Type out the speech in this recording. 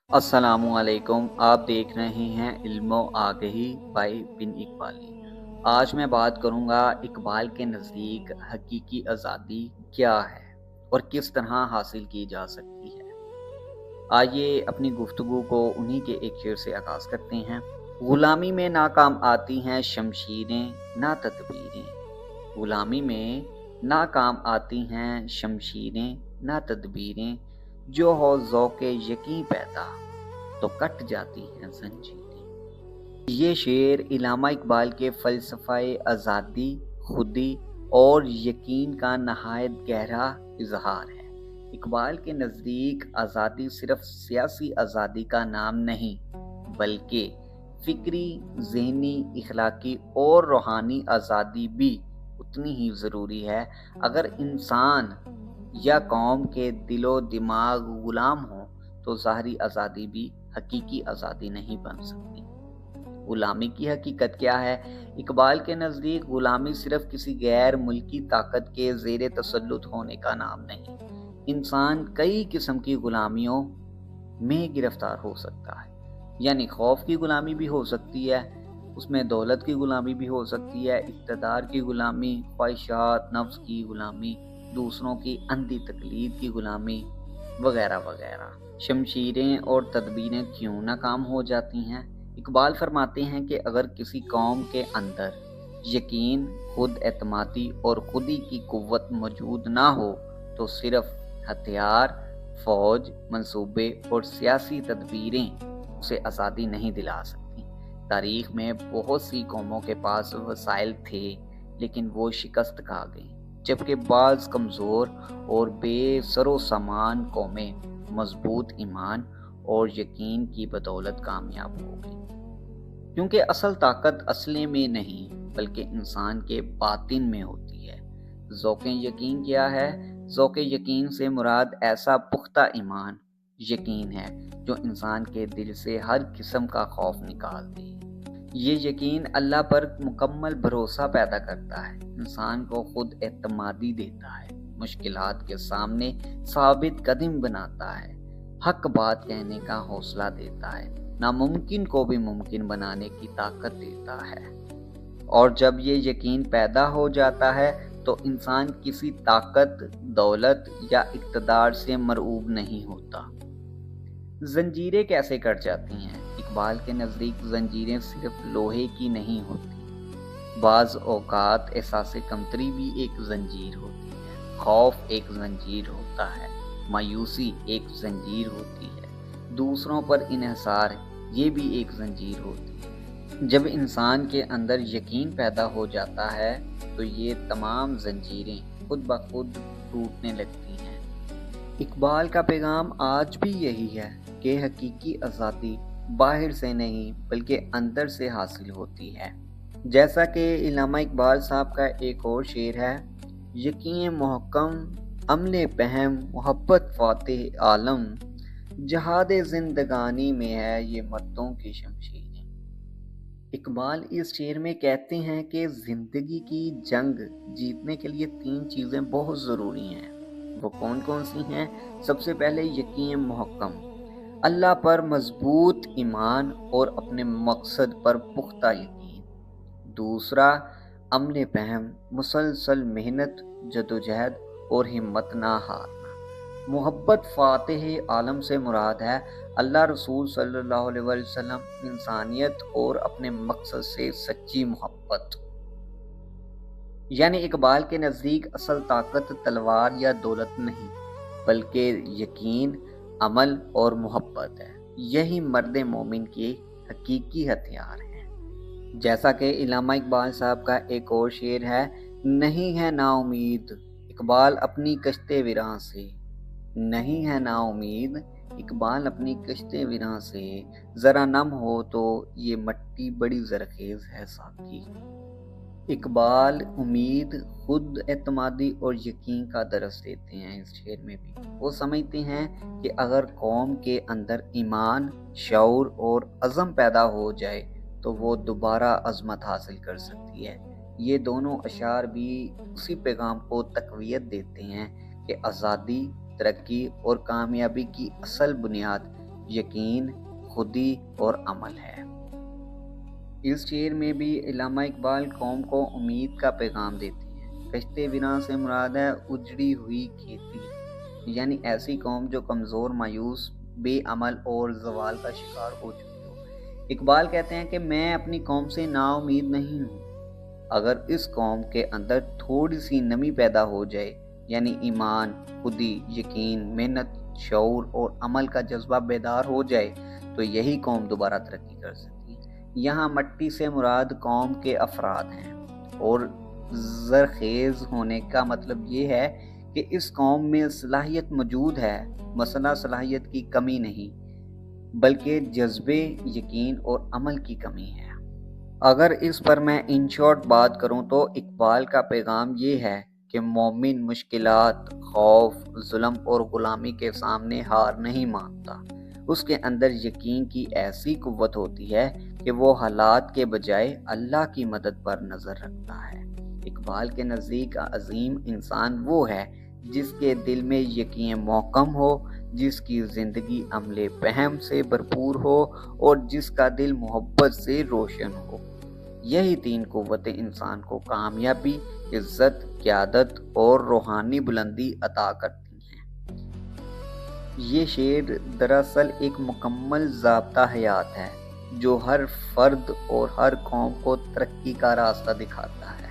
अस्सलामुअलैकुम। आप देख रहे हैं इल्म व आगही बाय बिन इकबाली। आज मैं बात करूंगा इकबाल के नज़दीक हकीकी आज़ादी क्या है और किस तरह हासिल की जा सकती है। आइए अपनी गुफ्तगू को उन्हीं के एक शेर से आगाज़ करते हैं। गुलामी में नाकाम आती हैं शमशीरें ना तदबीरें। गुलामी में नाकाम आती हैं शमशीरें ना तदबीरें। जो हो ज़ौक़े यकीन पैदा तो कट जाती हैं ज़ंजीरें। ये शेर इल्लामा इकबाल के फ़लसफ़ाए आज़ादी, खुदी और यकीन का नहायत गहरा इज़हार है। इकबाल के नज़दीक आज़ादी सिर्फ़ सियासी आज़ादी का नाम नहीं, बल्कि फ़िक्री, ज़हनी, इख़लाक़ी और रूहानी आज़ादी भी उतनी ही ज़रूरी है। अगर इंसान या कौम के दिलो दिमाग ग़ुलाम हो तो ज़ाहरी आज़ादी भी हकीकी आज़ादी नहीं बन सकती। ग़ुलामी की हकीकत क्या है? इकबाल के नज़दीक ग़ुलामी सिर्फ़ किसी गैर मुल्की ताकत के ज़ेरे तसल्लुत होने का नाम नहीं। इंसान कई किस्म की ग़ुलामियों में गिरफ़्तार हो सकता है। यानी खौफ की ग़ुलामी भी हो सकती है, उसमें दौलत की ग़ुलामी भी हो सकती है, इक़्तिदार की ग़ुलामी, ख्वाहिशात, नफ्स की ग़ुलामी, दूसरों की अंधी तक़लीद की ग़ुलामी वगैरह वगैरह। शमशीरें और तदबीरें क्यों नाकाम हो जाती हैं? इकबाल फरमाते हैं कि अगर किसी कौम के अंदर यकीन, खुद एतमादी और खुदी की कुव्वत मौजूद ना हो तो सिर्फ हथियार, फौज, मंसूबे और सियासी तदबीरें उसे आज़ादी नहीं दिला सकती। तारीख़ में बहुत सी कौमों के पास वसाइल थे, लेकिन वो शिकस्त खा गईं, जबकि बाज़ कमज़ोर और बेसरो सामान कौमें मजबूत ईमान और यकीन की बदौलत कामयाब हो गई। क्योंकि असल ताकत असले में नहीं बल्कि इंसान के बातिन में होती है। ज़ौक़े यकीन क्या है? ज़ौक़े यकीन से मुराद ऐसा पुख्ता ईमान यकीन है जो इंसान के दिल से हर किस्म का खौफ निकाल दे। ये यकीन अल्लाह पर मुकम्मल भरोसा पैदा करता है, इंसान को खुद एतमादी देता है, मुश्किलात के सामने साबित कदम बनाता है, हक बात कहने का हौसला देता है, नामुमकिन को भी मुमकिन बनाने की ताकत देता है। और जब ये यकीन पैदा हो जाता है तो इंसान किसी ताकत, दौलत या इक़्तिदार से मरऊब नहीं होता। ज़ंजीरें कैसे कट जाती हैं? इकबाल के नज़दीक ज़ंजीरें सिर्फ लोहे की नहीं होती। बाज़ औक़ात एहसास-ए कमतरी भी एक ज़ंजीर होती है, खौफ एक ज़ंजीर होता है, मायूसी एक ज़ंजीर होती है, दूसरों पर इन्हिसार ये भी एक ज़ंजीर होती है। जब इंसान के अंदर यकीन पैदा हो जाता है तो ये तमाम ज़ंजीरें खुद ब खुद टूटने लगती हैं। इकबाल का पैगाम आज भी यही है कि हकीकी आज़ादी बाहर से नहीं बल्कि अंदर से हासिल होती है। जैसा कि इल्लामा इकबाल साहब का एक और शेर है, यकीन मुहक्कम अमले पहम मोहब्बत फ़ातिह आलम, जहादे ज़िंदगानी में है ये मर्दों की शमशीरें। इकबाल इस शेर में कहते हैं कि ज़िंदगी की जंग जीतने के लिए 3 चीज़ें बहुत ज़रूरी हैं। वो कौन कौन सी हैं? सबसे पहले यकीन मुहक्कम, अल्लाह पर मजबूत ईमान और अपने मकसद पर पुख्ता यकीन। दूसरा अमल पहम, मुसलसल मेहनत, जदोजहद और हिम्मत ना हारना। मोहब्बत फ़ातिह आलम से मुराद है अल्लाह, रसूल सल्लल्लाहु अलैहि वसल्लम, इंसानियत और अपने मकसद से सच्ची मोहब्बत। यानी इकबाल के नज़दीक असल ताकत तलवार या दौलत नहीं बल्कि यकीन, अमल और मोहब्बत है। यही मर्द मोमिन के हकीकी हथियार हैं। जैसा कि इल्लामा इकबाल साहब का एक और शेर है, नहीं है नाउमीद इकबाल अपनी कश्ते विरां से। नहीं है नाउमीद इकबाल अपनी कश्ते विरां से, ज़रा नम हो तो ये मट्टी बड़ी ज़रखेज़ है साकी। इकबाल उम्मीद, खुद एतमादी और यकीन का दर्स देते हैं इस शेर में भी। वो समझते हैं कि अगर कौम के अंदर ईमान, शऊर और अज़म पैदा हो जाए तो वो दोबारा अज़मत हासिल कर सकती है। ये दोनों अशार भी उसी पैगाम को तक़वियत देते हैं कि आज़ादी, तरक्की और कामयाबी की असल बुनियाद یقین، خودی اور عمل ہے۔ اس شعر میں بھی علامہ اقبال قوم کو امید کا پیغام دیتے ہیں۔ کشتے بنا سے مراد ہے اجڑی ہوئی کھیتی، یعنی ایسی قوم جو کمزور، مایوس، بے عمل اور زوال کا شکار ہو چکی ہو۔ اقبال کہتے ہیں کہ میں اپنی قوم سے نا امید نہیں ہوں۔ اگر اس قوم کے اندر تھوڑی سی نمی پیدا ہو جائے، یعنی ایمان، خودی، یقین، محنت، شعور اور عمل کا جذبہ بیدار ہو جائے تو یہی قوم دوبارہ ترقی کر سکتی ہے۔ یہاں مٹی سے مراد قوم کے افراد ہیں، اور زرخیز ہونے کا مطلب یہ ہے کہ اس قوم میں صلاحیت موجود ہے۔ مسئلہ صلاحیت کی کمی نہیں، بلکہ جذبے، یقین اور عمل کی کمی ہے۔ اگر اس پر میں ان شارٹ بات کروں تو اقبال کا پیغام یہ ہے کہ مومن مشکلات، خوف، ظلم اور غلامی کے سامنے ہار نہیں مانتا۔ اس کے اندر یقین کی ایسی قوت ہوتی ہے کہ وہ حالات کے بجائے اللہ کی مدد پر نظر رکھتا ہے۔ اقبال کے نزدیک عظیم انسان وہ ہے جس کے دل میں یقین محکم ہو، جس کی زندگی عمل فہم سے بھرپور ہو اور جس کا دل محبت سے روشن ہو۔ یہی تین قوتیں انسان کو کامیابی، عزت، قیادت اور روحانی بلندی عطا کرتی ہیں۔ یہ شعر دراصل ایک مکمل ضابطہ حیات ہے جو ہر فرد اور ہر قوم کو ترقی کا راستہ دکھاتا ہے۔